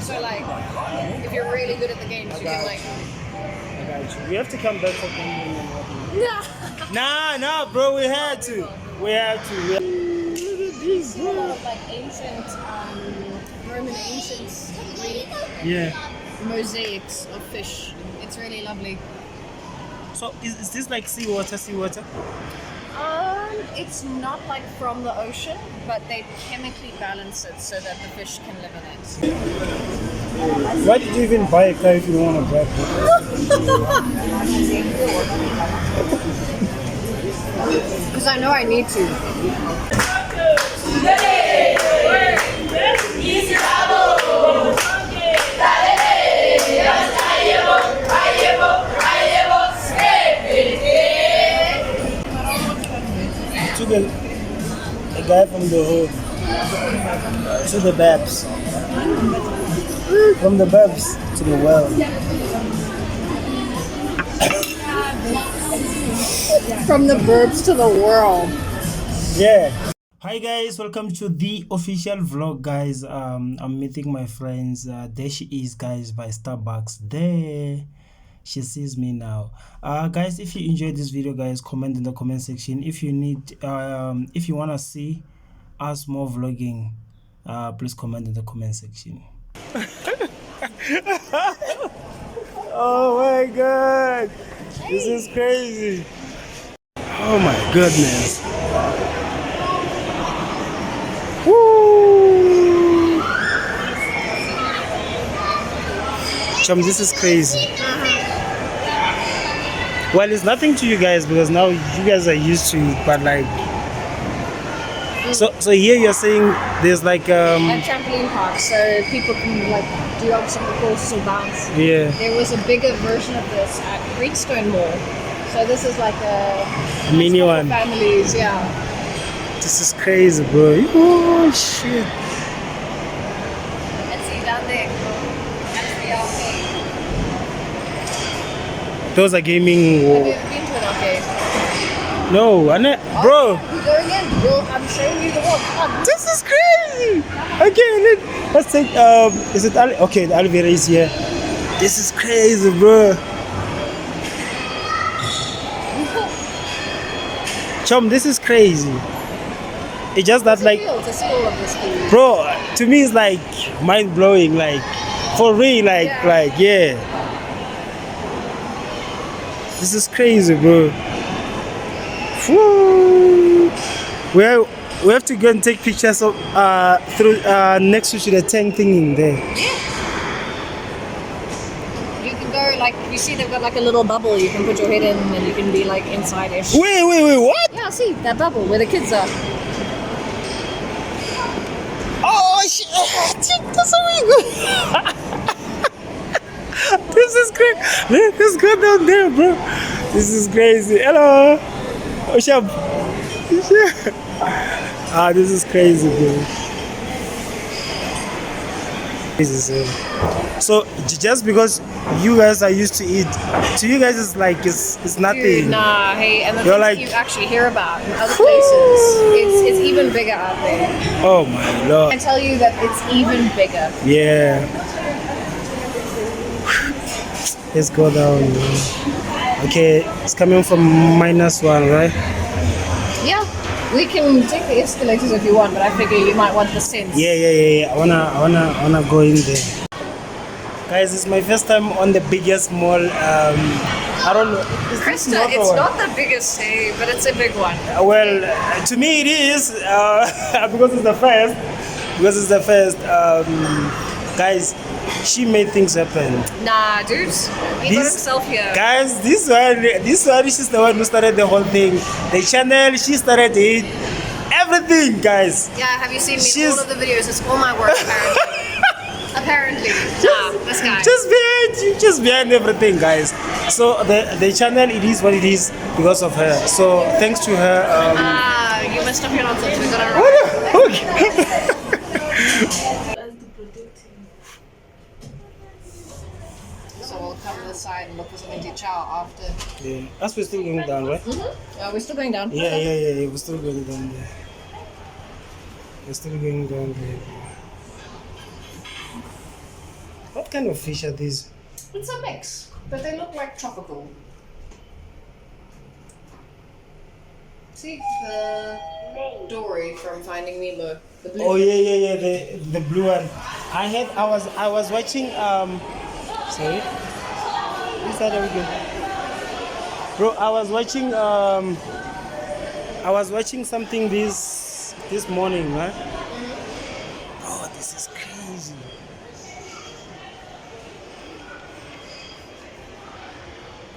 So like, if you're really good at the games, you can like. I got you. We have to come back for gambling and whatnot. Yeah. Nah, bro. We had to. We had to. Look at these. A lot of like ancient, Roman ancient Greek mosaics of fish. It's really lovely. So is this like seawater? It's not like from the ocean, but they chemically balance it so that the fish can live in it. Why did you even buy a car if you don't want to drive? Because I know I need to. Took a guy from the hood to the Babs. From the Babs to the well. From the verbs to the world. Yeah. Hi guys, welcome to the official vlog, guys. I'm meeting my friends. There she is, guys, by Starbucks. There she sees me now. Guys, if you enjoyed this video, guys, comment in the comment section. If you need if you want to see us more vlogging, please comment in the comment section. Oh my god, this is crazy. Oh my goodness. Woo! Chum, this is crazy. Well, it's nothing to you guys because now you guys are used to it, but like, so here you're saying there's like a trampoline park, so people can like do obstacle courses or bounce. Yeah. There was a bigger version of this at Greenstone Mall, so this is like a mini one. Families, yeah. This is crazy, bro. Oh shit. Let's see down there. That's the arcade. Those are gaming. Have you ever been to an arcade? No, bro. You go again. I'm showing you the one. This is crazy. Okay, let's take. Is it okay? The elevator is here. This is crazy, bro. Chum, this is crazy. It's just that, like, to see all of this food. bro, to me it's like mind blowing, like for real, like, yeah. This is crazy, bro. Woo. We have to go and take pictures of through next to the tank thing in there. Yeah. You can go like you see they've got like a little bubble you can put your head in and you can be like inside-ish. Wait, what? Yeah, see that bubble where the kids are. Oh shit! That's so good. This is great. Let's go down there, bro. This is crazy. Hello. What's up? This is crazy, bro. So just because you guys are used to it, to you guys it's like it's nothing. Dude, nah, hey, and the You're things like, you actually hear about in other places, it's even bigger out there. Oh my lord! I tell you that it's even bigger. Yeah. Let's go down. Okay, it's coming from -1, right? Yeah, we can take the escalators if you want, but I figure you might want the sense. Yeah. I wanna go in there. Guys, it's my first time on the biggest mall. I don't know. Cresta, it's not the biggest, hey, but it's a big one. Well, to me it is because it's the first. Guys, she made things happen. Nah, dude, he got himself here. Guys, this one, she's the one who started the whole thing. The channel, she started it. Everything, guys. Yeah, have you seen me in all of the videos? It's all my work, apparently. Apparently. Nah, this guy. Just behind everything, guys. So the channel, it is what it is because of her. So thanks to her. You messed up your nonsense. We got it right. Okay. So we'll cover the side and look for something to chow after. Yeah. As we're still going down, right? Mm-hmm. We're still going down. Yeah. We're still going down there. We're still going down there. What kind of fish are these? It's a mix, but they look like tropical. See the Dory from Finding Nemo. The blue Oh yeah, the blue one. I was watching sorry. This side we go. Bro, I was watching something this morning, huh? Oh, this is crazy.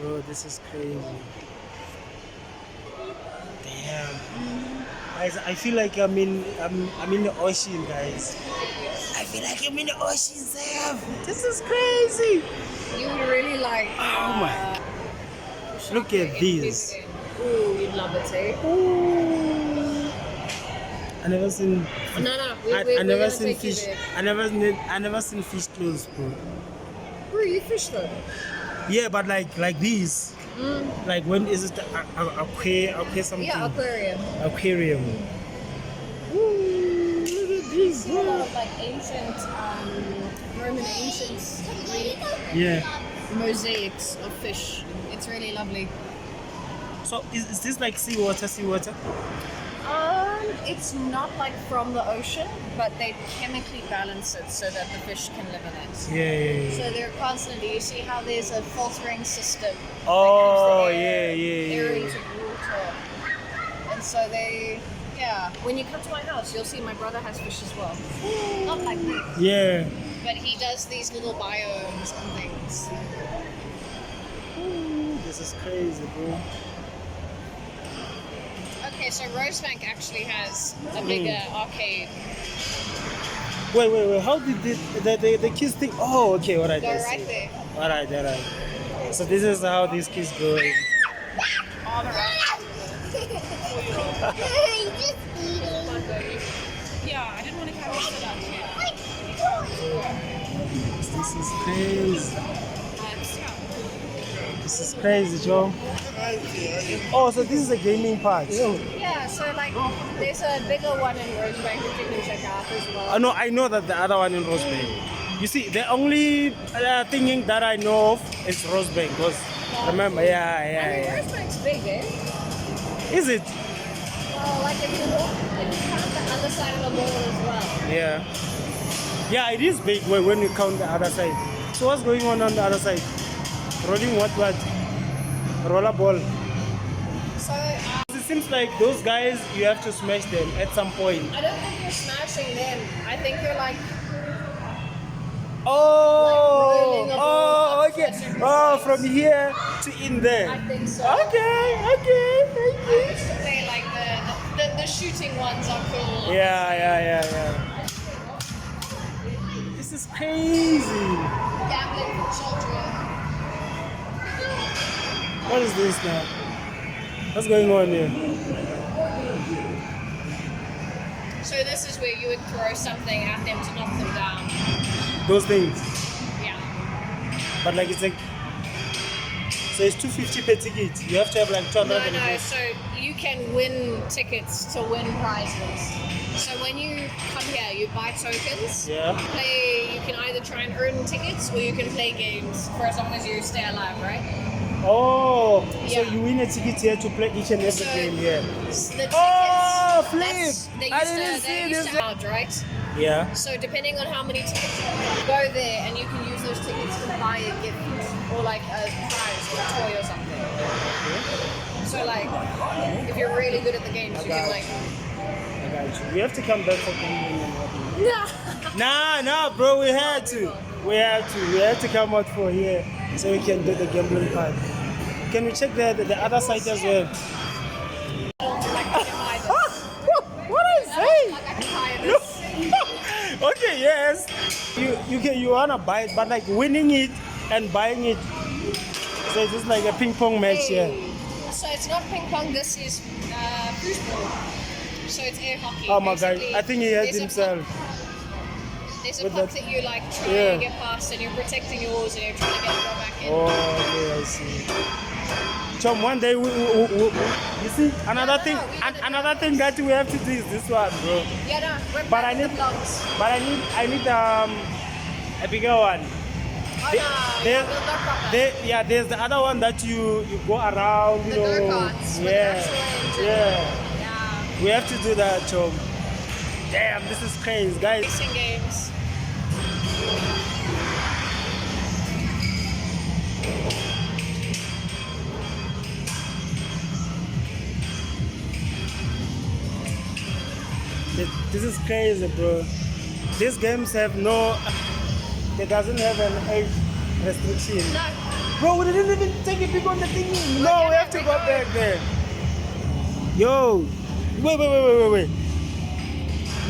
Bro, this is crazy. Damn. Guys, I feel like I'm in the ocean, guys. I feel like I'm in the ocean, Sam. This is crazy. You would really like. Oh my. Look at these. Ooh, you'd love it, eh? Ooh. I never seen. No. I never seen fish. I never seen fish close, bro. Bro, you fish though. Yeah, but like these. Like when is it aquarium something? Yeah, aquarium. Aquarium. Ooh, look at these. A lot of like ancient, Roman ancient Greek mosaics of fish. It's really lovely. So is this like seawater? It's not like from the ocean, but they chemically balance it so that the fish can live in it. Yeah. So they're constantly. You see how there's a filtering system. Oh, that keeps the air yeah. into water, and so they. Yeah, when you come to my house, you'll see my brother has fish as well. Not like me. Yeah. But he does these little biomes and things. Ooh, this is crazy, bro. Okay, so Rosebank actually has a bigger arcade. Wait. How did the kids think? Oh, okay, alright. Go right there. Alright. So this is how these kids go. All around. Yeah, I didn't want to carry it out here. This is crazy. This is crazy, Joe. Oh, so this is a gaming part. Yeah, so like there's a bigger one in Rosebank that you can check out as well. No, I know that the other one in Rosebank. You see, the only thing that I know of is Rosebank. Because remember, yeah. Rosebank's big, eh? Is it? Well, like if you count the other side of the mall as well. Yeah, it is big when you count the other side. So what's going on the other side? Rolling what? Rollerball. So It seems like those guys, you have to smash them at some point. I don't think you're smashing them. I think you're like. Okay. Oh, from here to in there. I think so. Okay. I used to play like the shooting ones are cool. Yeah. This is crazy. Gambling for children. What is this now? What's going on here? So this is where you would throw something at them to knock them down. Those things. Yeah. But like it's like. So it's $250 per ticket. You have to have like 200. No. So you can win tickets to win prizes. So when you come here, you buy tokens. Yeah. You can either try and earn tickets or you can play games for as long as you stay alive, right? Oh, Yeah. so you win a ticket here to play each and every game here. The tickets, Oh, flip! They I used didn't to, see they this. used to charge, right? Yeah. So depending on how many tickets you go there, and you can use those tickets to buy a gift or like a prize or a toy or something. So like, if you're really good at the games, you can like. I got you. We have to come back for gambling and whatnot. Nah. Nah, bro, we had to. We had to come out for here so we can do the gambling part. Can we check the other side as well? What I say? Like I can buy this. Okay, yes. You wanna buy it, but like winning it and buying it. So it's just like a ping pong match here. So it's not ping pong. This is football. So it's air hockey. Oh my god, Basically, I think he hurt there's a himself. There's a With puck that- that you like try Yeah. to get past, and you're protecting yours, and you're trying to get it back in. Oh, okay, I see. Chum, one day you see another no, thing, we did it. another thing that we have to do is this one, bro. Yeah, no, we're But back I in the need- vlogs. But I need a bigger one. There, yeah, there's the other one that you go around, you The know. go-karts with Yeah, actual engine. yeah. Yeah. We have to do that, Chom. Damn, this is crazy, guys. Racing games. This is crazy, bro. These games have no. It doesn't have an age restriction. No. Bro, we didn't even take a pic on the thingy. No, we have to go back there. Yo, wait. Let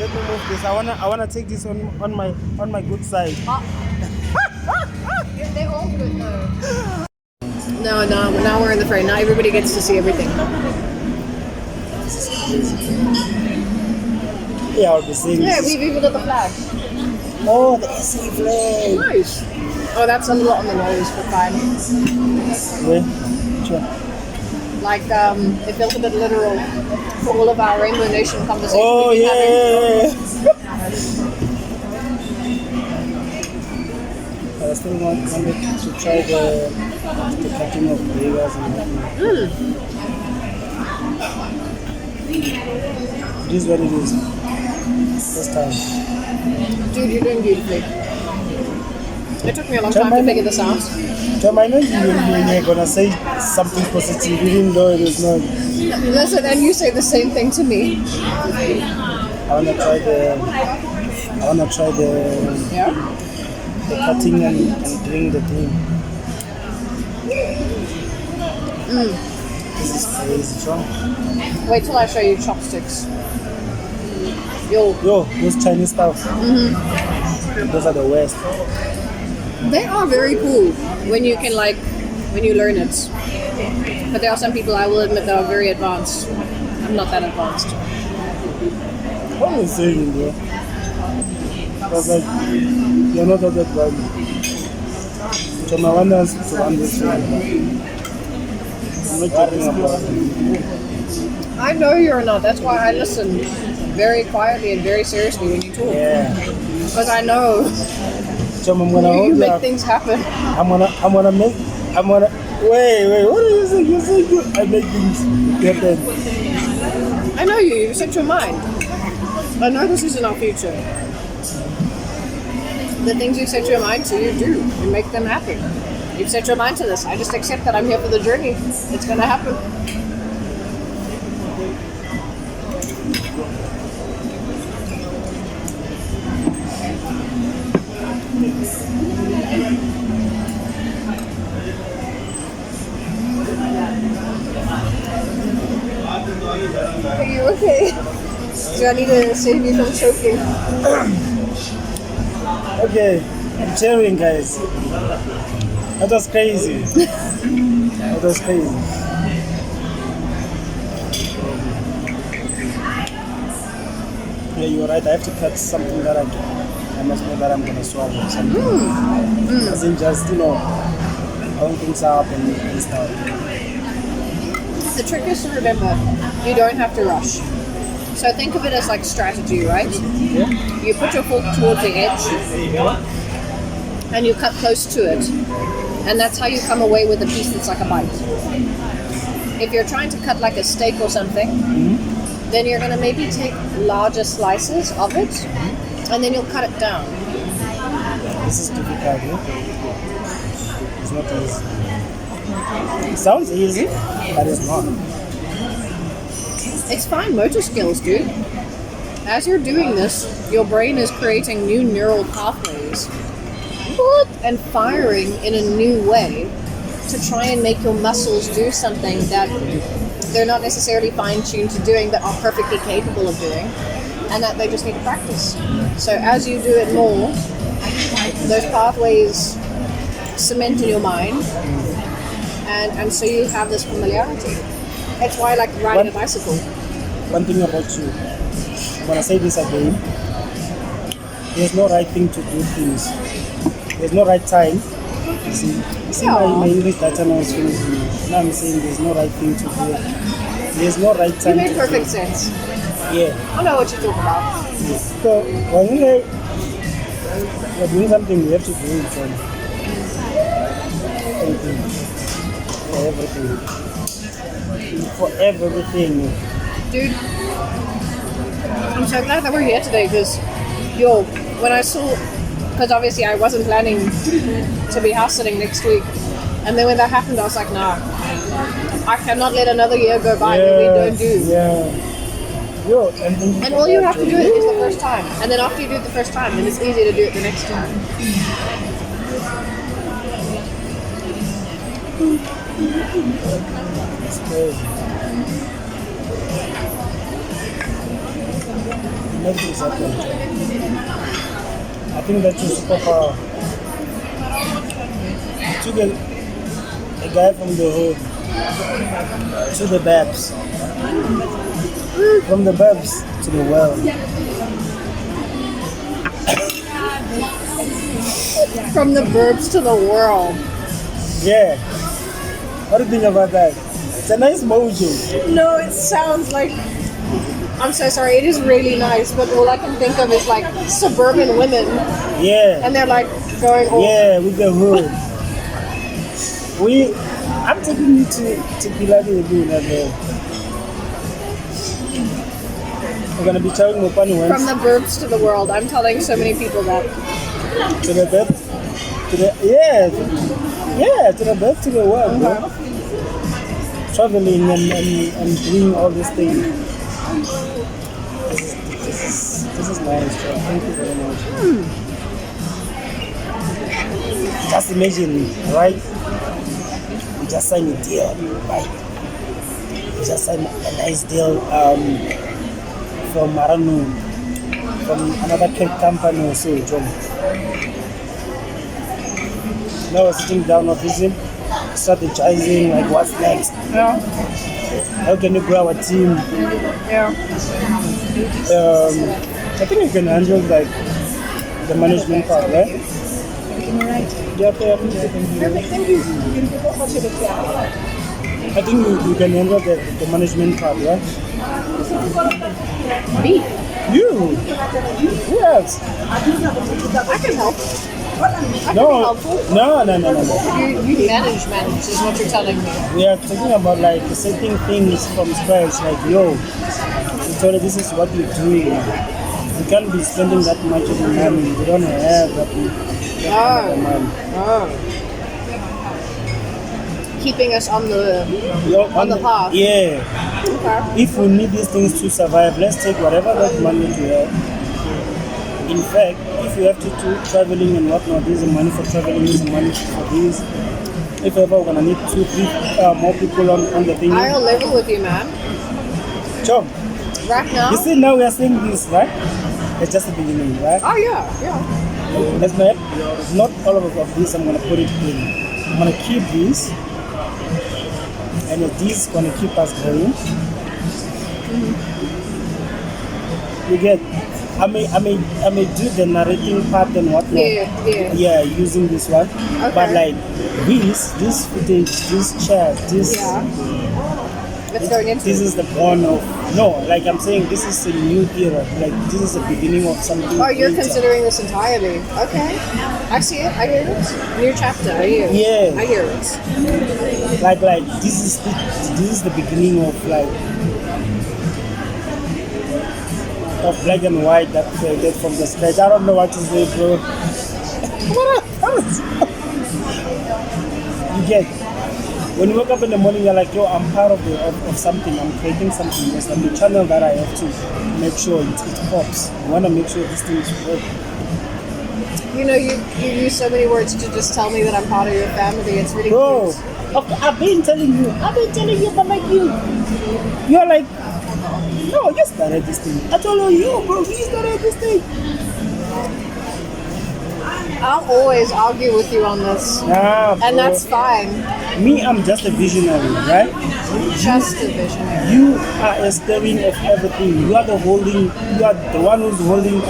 me move this. I wanna take this on my good side. They're all good though. No, now we're in the frame. Now everybody gets to see everything. Yeah, I'll be seeing Yeah, this. we've even got the flag. Oh, the SA flag. Nice. Oh, that's a lot on the nose, but fine. Yeah, sure. Like, it feels a bit literal for all of our Rainbow Nation conversations. Oh, we've been yeah. having. I still wanted to try the cutting of burgers and whatnot. It is what it is. First time. Dude, you're doing beautifully. It took me a long time to figure this out. Tom, I know you're gonna say something positive even though it is not. Listen, and you say the same thing to me. I wanna try the Yeah? the cutting and doing the thing. This is crazy, Tom. Wait till I show you chopsticks. Yo, Those Chinese stuff. Those are the worst. they are very cool when you can when you learn it. But there are some people, I will admit, that are very advanced. I'm not that advanced. What are you saying, bro? I was like, you're not that advanced. So I want us to understand. I'm not talking about it. I know you're not. That's why I listen very quietly and very seriously when you talk. Yeah. Because I know So I'm gonna you hold make up. things happen. I'm gonna wait, what are you saying? You're saying I make things happen. I know you. You set your mind. I know this isn't our future. The things you set your mind to, you do. You make them happen. You've set your mind to this. I just accept that I'm here for the journey. It's gonna happen. Are you okay? Do I need to save you from choking? Okay, I'm cheering, guys. That was crazy. That was crazy. Yeah, you're right. I have to cut something that I must know that I'm gonna swallow. Something. Doesn't just, own things up and stuff. The trick is to remember, you don't have to rush. So think of it as like strategy, right? Yeah. You put your fork towards the edge and you cut close to it. And that's how you come away with a piece that's like a bite. If you're trying to cut like a steak or something, then you're going to maybe take larger slices of it and then you'll cut it down. This is difficult, yeah? It's not easy. It sounds easy, but it's not. It's fine motor skills, dude. As you're doing this, your brain is creating new neural pathways and firing in a new way to try and make your muscles do something that they're not necessarily fine-tuned to doing but are perfectly capable of doing, and that they just need to practice. So as you do it more, those pathways cement in your mind, and so you have this familiarity. That's why I like riding a bicycle. One thing about you, when I say this again, there's no right thing to do things. There's no right time. You see my English data now is finishing. Now I'm saying there's no right thing to do. There's no right time. You made perfect sense. Yeah. I know what you're talking about. So when we're doing something, we have to do it. Thank you for everything. For everything. Dude, I'm so glad that we're here today because, yo, when I saw, because obviously I wasn't planning to be house sitting next week, and then when that happened, I was like, nah, I cannot let another year go by that we don't do. Yeah. Yo, and all you have to do it is the first time, and then after you do it the first time, then it's easy to do it the next time. It's crazy. Nothing's happened. I think that's your superpower. Took a guy from the hood to the Babs. From the Babs to the world. From the burbs to the world. Yeah. What do you think about that? It's a nice mojo. No, it sounds like... I'm so sorry, it is really nice, but all I can think of is like suburban women. Yeah. And they're like going all... Yeah, with the hood. I'm taking you to Pilati again. We're gonna be traveling with Pani From the burbs to the world. I'm telling so many people that. To the bed, to the to the bed, to the world, bro. Traveling and doing all these things. This is nice, bro. Thank you very much. Just imagine, right? We just signed a deal, right? We just signed a nice deal from I don't know, from another company or so, John. Now we're sitting down with him, strategizing like what's next. Yeah. How can we grow our team? Yeah. I think you can handle like the management part, right? Yeah, Perfect, thank you. I think you can handle the management part, right? Me? You? Yes. I can help. I No. can be helpful. No. You manage is what you're telling me. We are talking about like setting things from scratch, like yo, Sithole, this is what you're doing. You can't be spending that much of money. We don't have that much money. Keeping us on the path. Yeah. Okay. If we need these things to survive, let's take whatever that money we have. In fact, if you have to do traveling and whatnot, there's money for traveling, there's money for this. If ever we're gonna need 2-3 more people on the thing. I'll level with you, man. Job. Right now. You see, now we are saying this, right? It's just the beginning, right? Oh yeah. That's not all of this. I'm gonna put it in. I'm gonna keep this, and this is gonna keep us going. You get. I may do the narrating part and whatnot. Yeah, using this one. Okay. But like this footage, this chat, this. Yeah. Let's go into this is the born of like I'm saying, this is a new era. Like this is the beginning of something. Oh, you're greater. considering this entirely. Okay. I see it. I hear it. New chapter. I hear it. Yeah. I hear it. Like this is the beginning of like of black and white that created from the scratch. I don't know what to say, bro. You get. When you wake up in the morning, you're like, yo, I'm part of something. I'm creating something. There's like a channel that I have to make sure it pops. I want to make sure this thing is working. You know, you use so many words to just tell me that I'm part of your family. It's really Bro, cute. I've been telling you, but like you're like, no, you started this thing. I told you, bro, you started this thing. I'll always argue with you on this. Nah, bro. And that's fine. Me, I'm just a visionary, right? Just a visionary. You are a steering of everything. You are the one who's holding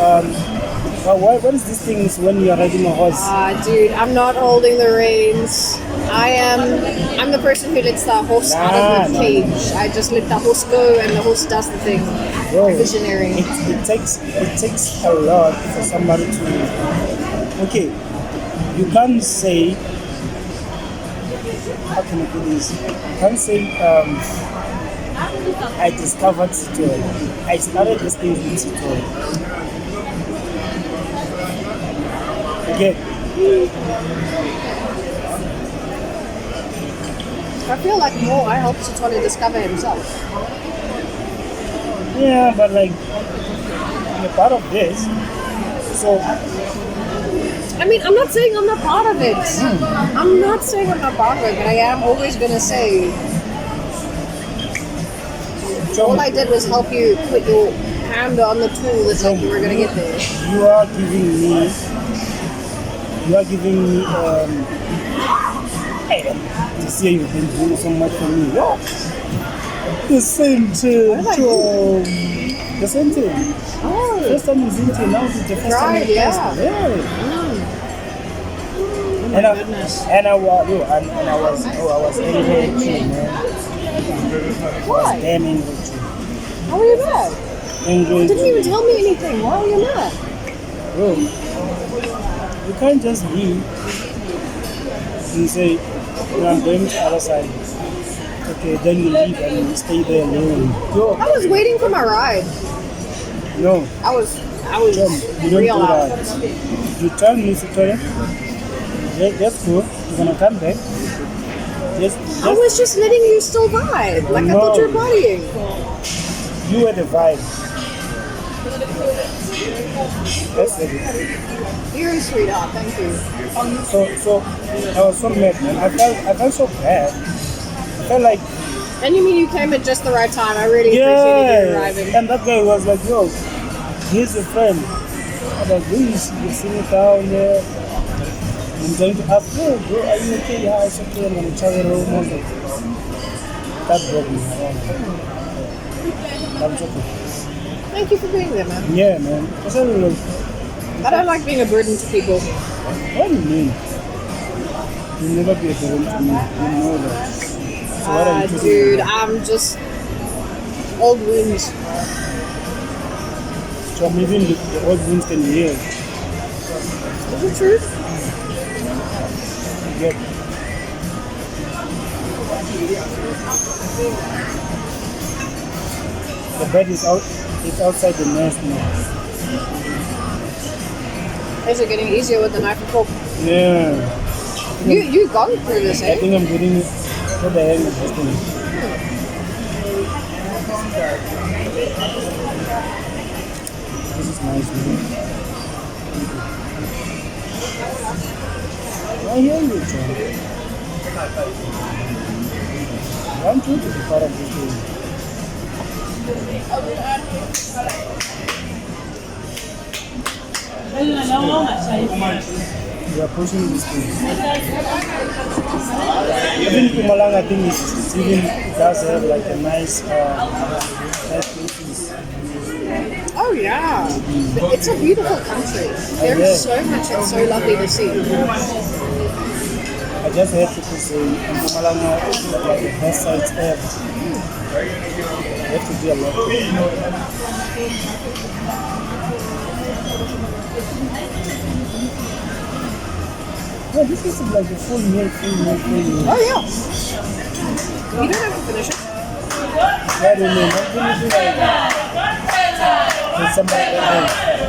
what is this thing when you are riding a horse? Dude, I'm not holding the reins. I'm the person who lets the horse out of the cage. I just let the horse go and the horse does the thing. Bro, visionary. It takes a lot for somebody to. Okay, you can't say how can I put this? I can't say I discovered Sithole. I started this thing with Sithole. Okay. I feel like more I helped Sithole discover himself. Yeah, but like you're part of this. So I mean, I'm not saying I'm not part of it. I'm not saying I'm not part of it, but I am always gonna say all I did was help you put your hand on the tool that said you were gonna get there. you are giving me hey, to see you've been doing so much for me. Yo, the same thing. The same thing. Oh, First time in Zinti, now it's the first time in yeah. Cresta. Yeah. Oh my goodness. I was angry at you, man. Why? Damn angry at you. How were you mad? Angry You at didn't you. even tell me anything. Why were you mad? Bro, you can't just leave and say, I'm going to the other side. Okay, then you leave and you stay there alone. Yo, I was waiting for my ride. no, I was John, you don't real do out. that. You tell me, Sithole, let's go. You're gonna come back. I was just letting you still vibe. Like I thought you were partying. You were the vibe. That's it. You're a sweetheart, thank you. So I was so mad, man. I felt so bad. I felt like And you mean you came at just the right time? I really appreciated you arriving. And that guy was like, yo, here's your friend. I was like, please, you're sitting down there. I'm going to ask, yo, bro, are you okay? Yeah, it's okay. I'm going to travel home. I was like, that broke me. I'm joking. Thank you for being there, man. Yeah, man. I don't like being a burden to people. What do you mean? You'll never be a burden to me. You know that. So what are you doing? Dude, I'm just old wounds. So even the old wounds can heal. Is it true? Yep. The bed is out. It's outside the nest now. Is it getting easier with the knife and fork? Yeah. You gone through this, I eh? think I'm getting it. What the hell is this thing? This is nice, man. I hear you, John. I want you to be part of this thing. We are pushing this thing. Even Pumalang, I think it does have like a nice places. Oh yeah. It's a beautiful country. There's so much and so lovely to see. I just heard people say Pumalang is like the best sites ever. You have to do a lot. No, this is like a full meal. Oh yeah. You don't have to finish it. I don't know. I'm finishing with somebody else.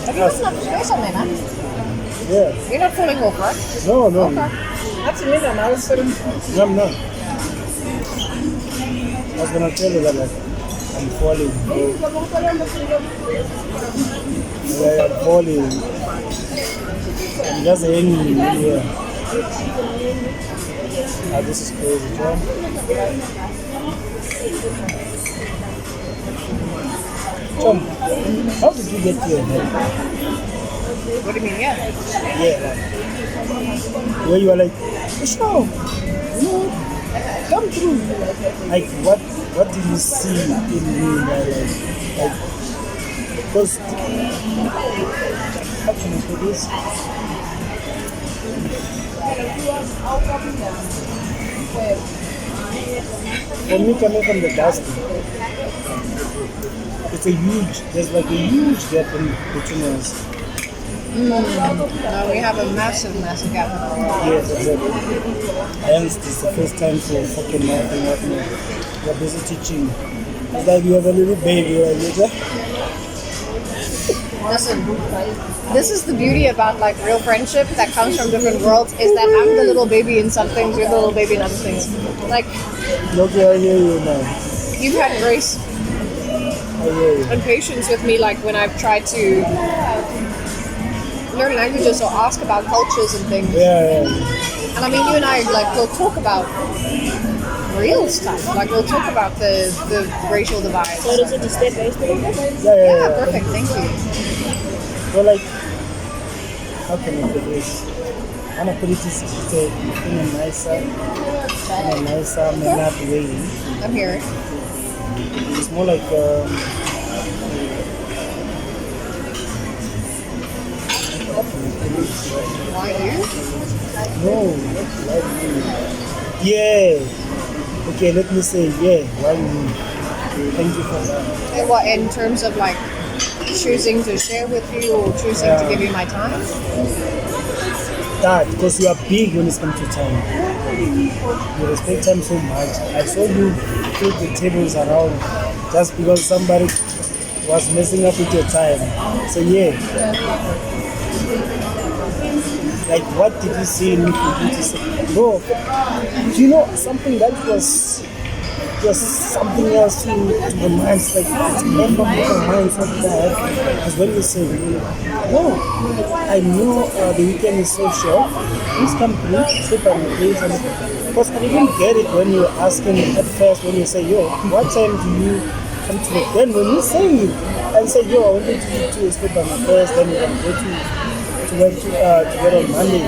Have you got enough space on there, man? Yeah. You're not falling off, right? No. Okay. That's a minute now. It's sitting. No, I'm not. I was gonna tell you that like I'm falling. Like I'm falling. I'm just hanging here. Ah, this is crazy, John. Tom, how did you get here, man? What do you mean? Yeah. Yeah, like, where you are like, sure, you know, come through. Like, what did you see in me, like, because, how can I put this? For me, coming from the dust, there's like a huge gap in between us. No, we have a massive gap. Yes, exactly. Hence, this is the first time for fucking nothing happening. You're busy teaching. It's like you have a little baby right there. Listen, this is the beauty about like real friendship that comes from different worlds is that I'm the little baby in some things, you're the little baby in other things. Like, Okay, I hear you now. you've had grace I hear you. and patience with me, like when I've tried to learn languages or ask about cultures and things. Yeah. And I mean, you and I, like, we'll talk about real stuff. Like, we'll talk about the racial divide. So does it just stay based? Yeah, perfect. Thank you. So like, how can I put this? I'm gonna put it in a nicer, mannered way. I'm here. It's more like Why you? no, like yeah. Okay, let me say yeah. Why you? Thank you for that. And what, in terms of like choosing to share with you or choosing to give you my time? That because you are big when it comes to time. You respect time so much. I saw you flip the tables around just because somebody was messing up with your time. So yeah. Like what did you see in me for you to say? Bro, do you know something that was just something else to the minds, like it's never put my mind something like that. Because when you say, no, I know the weekend is so short, please come through, sit on the place. Because I didn't get it when you were asking at first, when you say, yo, what time do you come to work? Then when you say it, and say, yo, I wanted to sleep on my place, then you can go to work to get on Monday.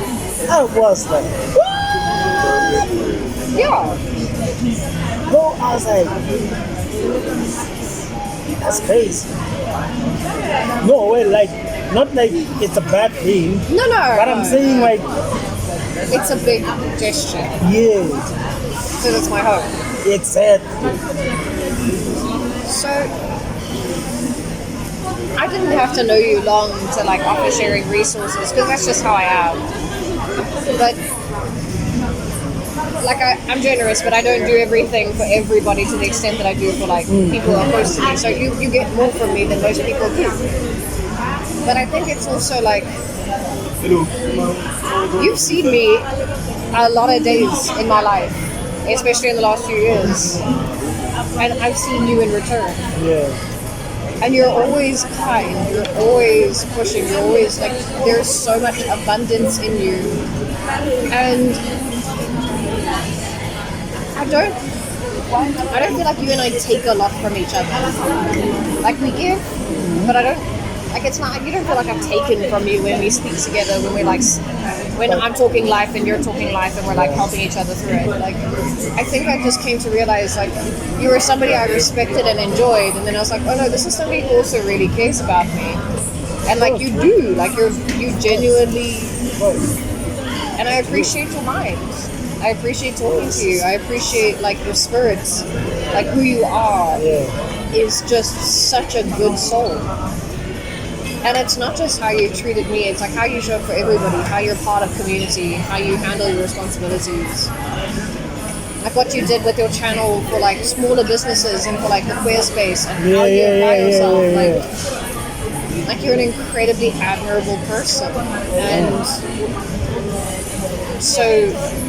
I was like, what? Yeah. Bro, I was like, that's crazy. No, well, like, not like it's a bad thing. No. But I'm saying, like, it's a big gesture. yeah, So that's my hope. it's sad. So I didn't have to know you long to like offer sharing resources because that's just how I am. But like I'm generous, but I don't do everything for everybody to the extent that I do for like people who are close to me. So you get more from me than most people do. But I think it's also like you've seen me a lot of days in my life, especially in the last few years, and I've seen you in return. Yeah. And you're always kind, you're always pushing, you're always like, there's so much abundance in you. And I don't feel like you and I take a lot from each other. Like we give, but I don't, like it's not, you don't feel like I've taken from you when we speak together, when we're like, when I'm talking life and you're talking life and we're like helping each other through it. Like, I think I just came to realize like, you were somebody I respected and enjoyed, and then I was like, oh no, this is somebody who also really cares about me. And like you do, like you genuinely, and I appreciate your mind. I appreciate talking to you. I appreciate like your spirits, like who you are is just such a good soul. And it's not just how you treated me, it's like how you show up for everybody, how you're part of community, how you handle your responsibilities. Like what you did with your channel for like smaller businesses and for like the queer space and how you apply yourself. Like you're an incredibly admirable person. And so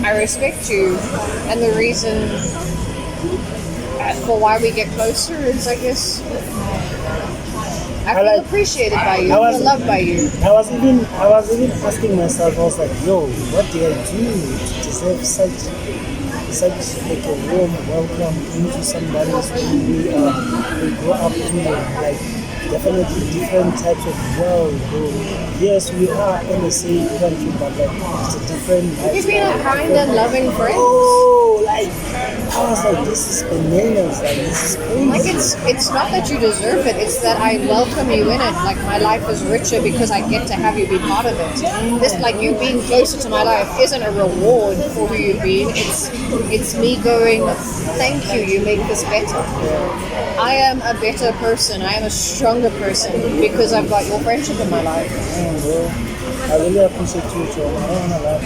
I respect you. And the reason for why we get closer is, I guess, I feel appreciated by you. I feel loved by you. I was even asking myself, I was like, yo, what did I do to deserve such such like a warm welcome into somebody's we grow up to like definitely different types of world, bro. Yes, we are in the same country, but like it's a different You've been a lifestyle. kind and loving friend. Oh, like I was like, this is bananas, like this is Like crazy. it's not that you deserve it, it's that I welcome you in it. Like my life is richer because I get to have you be part of it. This like you being closer to my life isn't a reward for who you've been. It's me going, thank you, you make this better. I am a better person, I am a stronger person because I've got your friendship in my life. Bro, I really appreciate you, Joe. I don't wanna lie.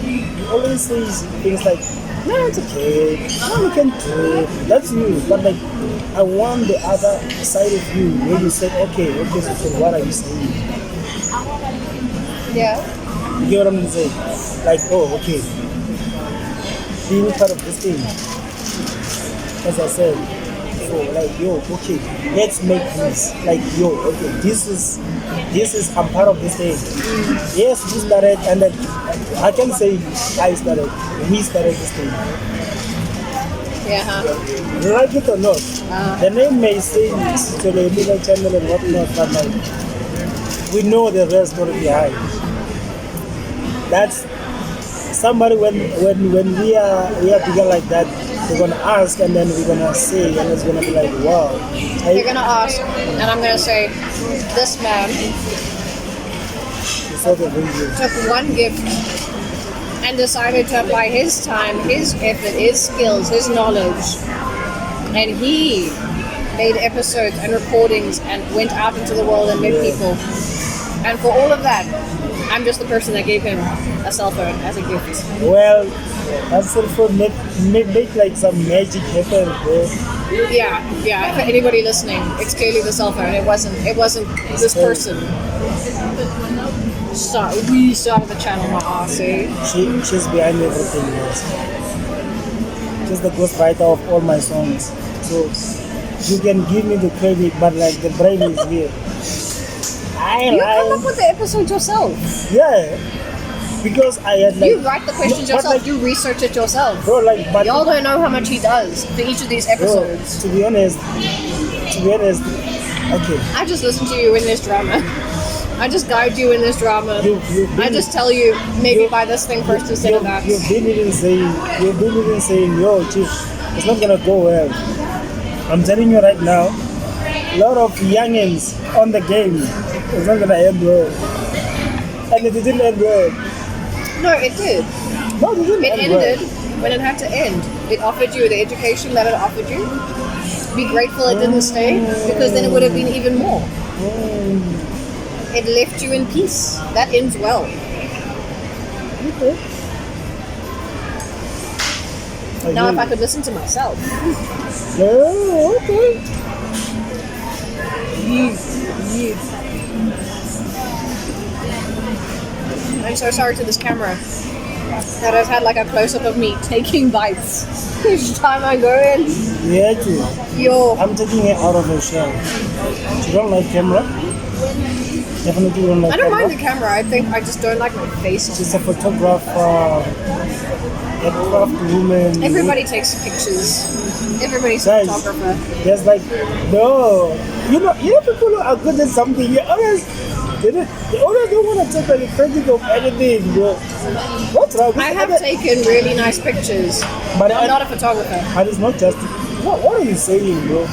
You always say things like, no, it's okay. No, you can do it. That's you. But like, I want the other side of you where you say, okay, so what are you saying? Yeah. You get what I'm gonna say? Like, oh, okay. Being part of this thing, as I said before, like, yo, okay, let's make this. Like, yo, okay, this is I'm part of this thing. Yes, we started, and then I can say I started. We started this thing. Yeah. Like it or not, the name may say Sithole, Mina Channel and whatnot, but like, we know the real story behind. That's somebody when we are bigger like that, we're gonna ask and then we're gonna say and it's gonna be like, wow. You're gonna ask, and I'm gonna say, this man Sort of video. took one gift and decided to apply his time, his effort, his skills, his knowledge, and he made episodes and recordings and went out into the world and met people. And for all of that, I'm just the person that gave him a cell phone as a gift. Well, that cell phone make like some magic happen, bro. Yeah. For anybody listening, it's clearly the cell phone. It wasn't this person. We started the channel, my ass, eh? She's behind everything, guys. She's the ghostwriter of all my songs. So you can give me the credit, but like the brain is here. You come up with the episodes yourself. Yeah, because I had like You write the questions but, yourself. like, You research it yourself. bro, like, but Y'all don't know how much he does for each of these bro, episodes. to be honest, okay. I just listen to you in this drama. I just guide you in this drama. You've I been- just tell you maybe buy this thing first instead of that. You've been even saying, yo, chief, it's not gonna go well. I'm telling you right now, a lot of youngins on the game, it's not gonna end well. And it didn't end well. No, it did. No, it didn't It end ended well. when it had to end. It offered you the education that it offered you. Be grateful it didn't stay because then it would have been even more. It left you in peace. That ends well. Okay. Now, if I could listen to myself. Yeah, okay. I'm so sorry to this camera that has had like a close up of me taking bites each time I go in. Yeah, too. Yo, I'm taking it out of the shell. You don't like camera? Definitely don't like I don't camera. mind the camera. I think I just don't like my face on She's it. a photographer, aircraft woman. Everybody takes pictures. Everybody's a Guys, photographer. there's like, no. You know people who are good at something, they always don't want to take any credit of anything, bro. What's wrong? I have taken really nice pictures, But I'm not a photographer. And it's not just, what are you saying, bro?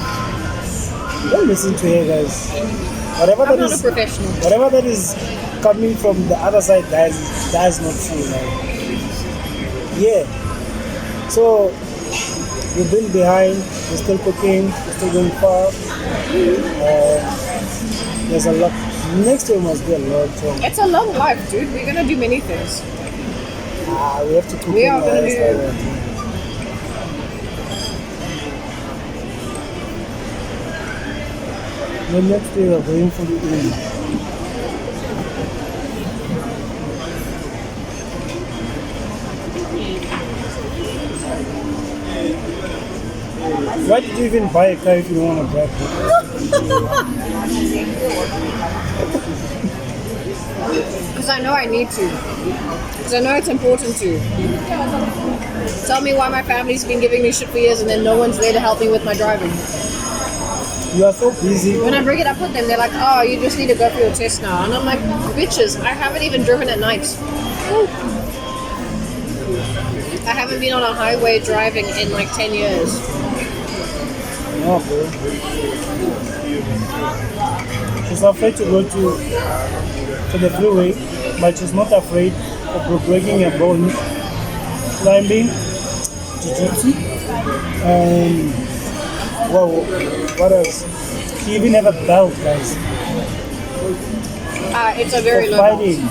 Don't listen to her, guys. Whatever I'm that not a is, professional. whatever that is coming from the other side, guys, that's not true, like. Yeah. So we've been behind, we're still cooking, we're still going far. There's a lot. Next year must be a lot. So, It's a long life, dude. We're gonna do many things. we have to cook. We are in gonna the do- restaurant. The next day we're going for the inn. Why did you even buy a car if you don't want to drive it? Because I know I need to. Because I know it's important to. Tell me why my family's been giving me shit for years and then no one's there to help me with my driving. You are so busy. When I bring it up with them, they're like, oh, you just need to go for your test now. And I'm like, bitches, I haven't even driven at night. I haven't been on a highway driving in like 10 years. No, bro. She's afraid to go to the freeway, but she's not afraid of breaking a bone, climbing, jiu-jitsu, and what else? She even have a belt, guys. It's a very For low fighting.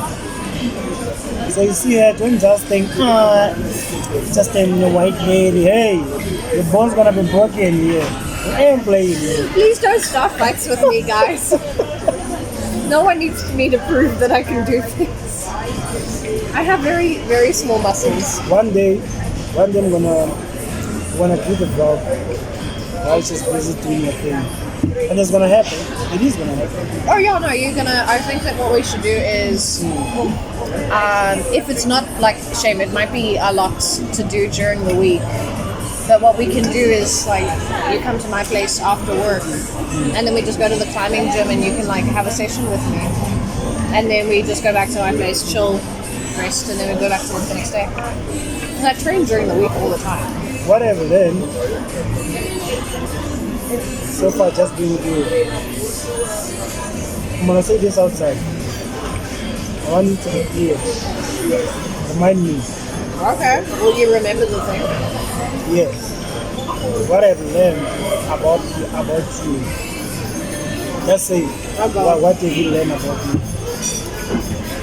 So you see her, don't just think, just a white lady. Hey, your bone's gonna be broken here. I am playing here. Please don't start fights with me, guys. No one needs me to prove that I can do things. I have very, very small muscles. One day I'm gonna do the vlog while she's busy doing her thing. And it's gonna happen. It is gonna happen. Oh yeah, no, you're gonna. I think that what we should do is, if it's not like shame, it might be a lot to do during the week. But what we can do is like, you come to my place after work, and then we just go to the climbing gym, and you can like have a session with me, and then we just go back to my place, chill, rest, and then we go back to work the next day. Because I train during the week all the time. Whatever then. So far, just being good. I'm gonna say this outside. I want you to be clear. Remind me. Okay. Will you remember the thing? Yes. What I've learned about you. Just say, what have you learned about me?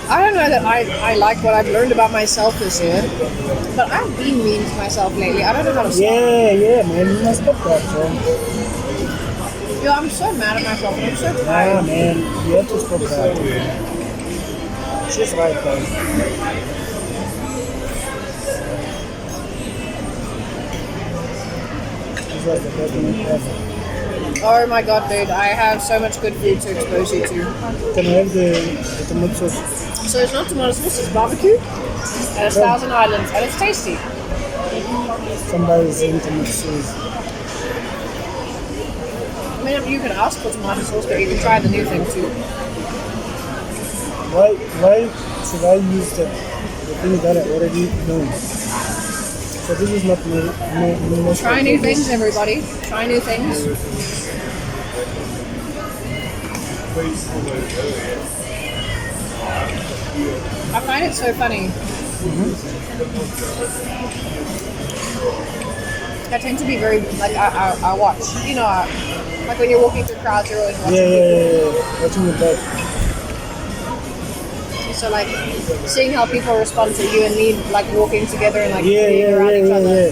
I don't know that I like what I've learned about myself this year, but I've been mean to myself lately. I don't know how to stop. Yeah, man. You must stop that, bro. Yo, I'm so mad at myself. I'm so tired. Nah, man. You have to stop that. She's right, guys. She's like the president ever. Oh my god, dude. I have so much good food to expose you to. Can I have the tomato sauce? So it's not tomato sauce, it's barbecue. And it's Thousand Islands. And it's tasty. Somebody's saying tomato sauce. I mean, you can ask for tomato sauce, but you can try the new thing too. Why should I use the thing that I already know? So this is not no. Try new things, everybody. Try new things. I find it so funny. I tend to be very, like, I watch. You know, like when you're walking through crowds, you're always watching people. Yeah. Watching the back. So like seeing how people respond to you and me like walking together and like being around each other.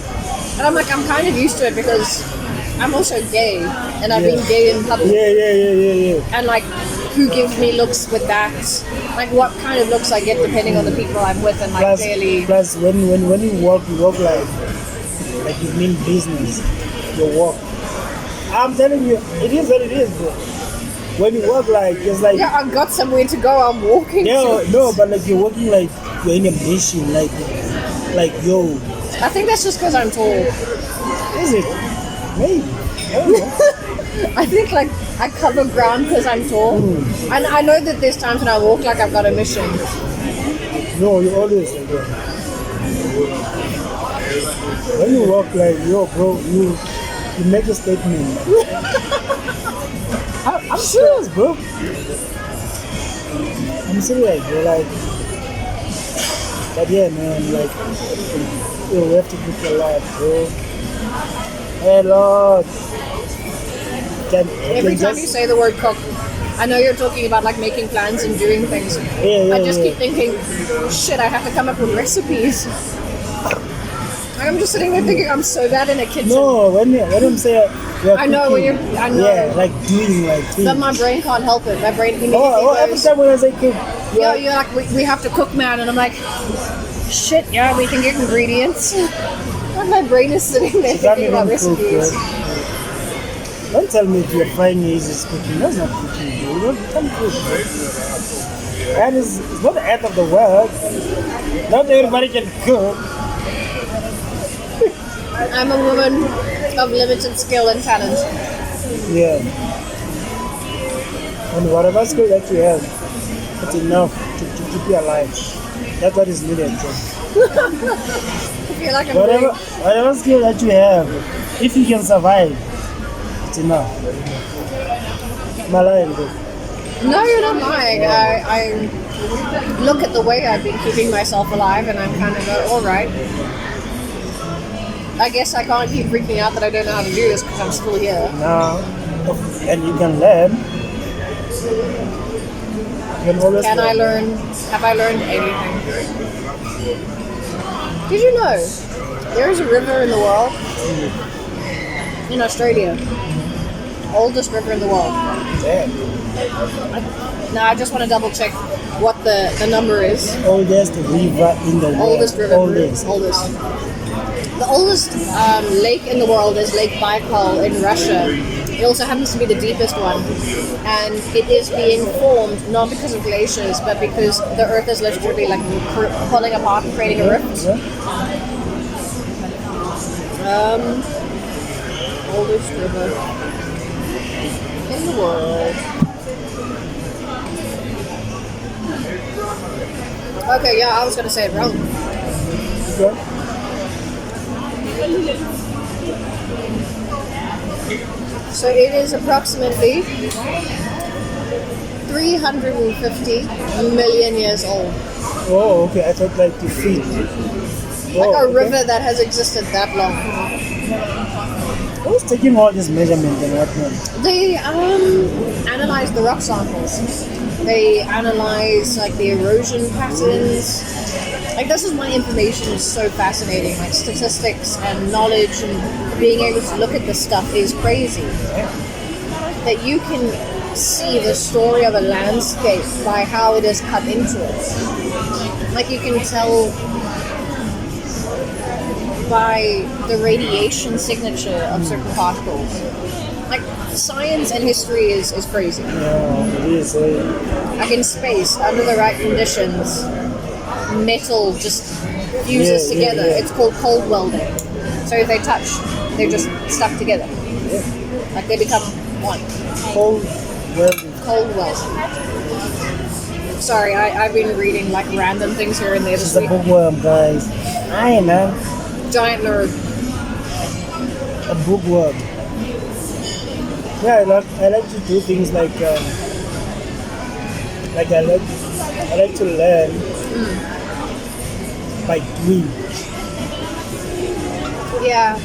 And I'm like, I'm kind of used to it because I'm also gay and I've been gay in public. Yeah. And like who gives me looks with that? Like what kind of looks I get depending on the people I'm with and like clearly. Plus when you walk like you mean business. You walk. I'm telling you, it is what it is, bro. When you walk like it's like yeah, I've got somewhere to go. I'm walking. No, but like you're walking like you're in a mission, like yo. I think that's just because I'm tall. Is it? Maybe. I don't know. I think like I cover ground because I'm tall, and I know that there's times when I walk like I've got a mission. No, you always like that. When you walk like yo, bro, you make a statement. I'm serious, bro. I'm serious, bro. Like, but yeah, man. Like, we have to cook a lot, bro. A lot. Every time you say the word cook, I know you're talking about like making plans and doing things. I just keep thinking, shit, I have to come up with recipes. I'm just sitting there thinking I'm so bad in a kitchen. No, when I'm saying I know when you're. I know. Yeah, like doing like things. But my brain can't help it. My brain immediately every time when I say cook, you're like we have to cook, man, and I'm like, shit, yeah, we can get ingredients. And my brain is sitting there thinking about recipes. Don't tell me if you're frying is cooking. That's not cooking, bro. You can't cook, bro. And it's not the end of the world. Not everybody can cook. I'm a woman of limited skill and talent. Yeah. And whatever skill that you have, it's enough to keep you alive. That's what is needed. So. I feel like I'm Whatever skill that you have, if you can survive, it's enough. Am I lying, bro? No, you're not lying. I look at the way I've been keeping myself alive and I'm kind of all right. I guess I can't keep freaking out that I don't know how to do this because I'm still here. No. And you can learn. You can always Can I learn? Have I learned anything? Did you know there is a river in the world? In Australia. Oldest river in the world. Yeah. Now I just want to double check what the number is. Oldest river in the world. Oldest river. Oldest. The oldest lake in the world is Lake Baikal in Russia. It also happens to be the deepest one. And it is being formed not because of glaciers, but because the earth is literally like pulling apart and creating a rift. Yeah. Oldest river in the world. Okay, yeah, I was gonna say it wrong. Okay. So it is approximately 350 million years old. Oh, okay. I thought like to feet. Like a river that has existed that long. Who's taking all these measurements and whatnot? They analyze the rock samples. They analyze like the erosion patterns. Like this is why information is so fascinating. Like statistics and knowledge and being able to look at this stuff is crazy. That you can see the story of a landscape by how it is cut into it. Like you can tell by the radiation signature of certain particles. Like science and history is crazy. Yeah, it is. Like in space, under the right conditions, metal just fuses together. It's called cold welding. So if they touch, they're just stuck together. Like they become one. Cold welding. Cold welding. Sorry, I've been reading like random things here and there this It's a week. bookworm, guys. I know. Giant nerd. A bookworm. Yeah, I like to do things like I like to learn by doing. Yeah.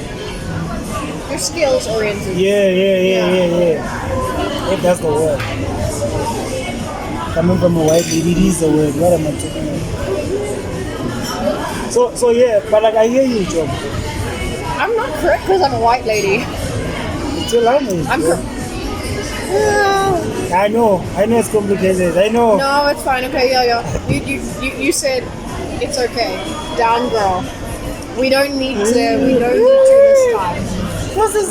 You're skills oriented. Yeah. That's the word. Coming from a white lady, it is the word. What am I talking about? So yeah, but like I hear you, Job. I'm not correct because I'm a white lady. It's your language. I'm bro. correct. I know it's complicated. I know. No, it's fine. Okay, yeah. You said it's okay. Down, girl. We don't need to this time.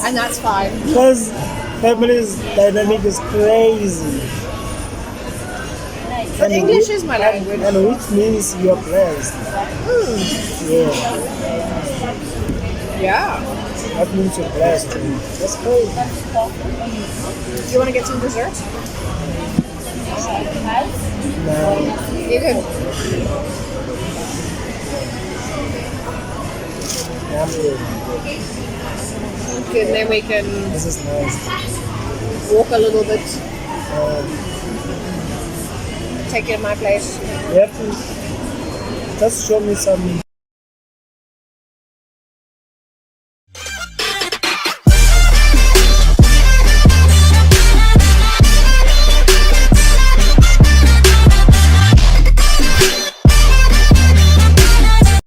And that's fine. Because family's dynamic is crazy. But English is my language. And which means you're blessed. Yeah. Yeah. That means you're blessed. That's crazy. You want to get some dessert? No. You can. Yeah, I'm good. Okay, and then we can This is nice. walk a little bit. Um, Take you to my place. you have to just show me some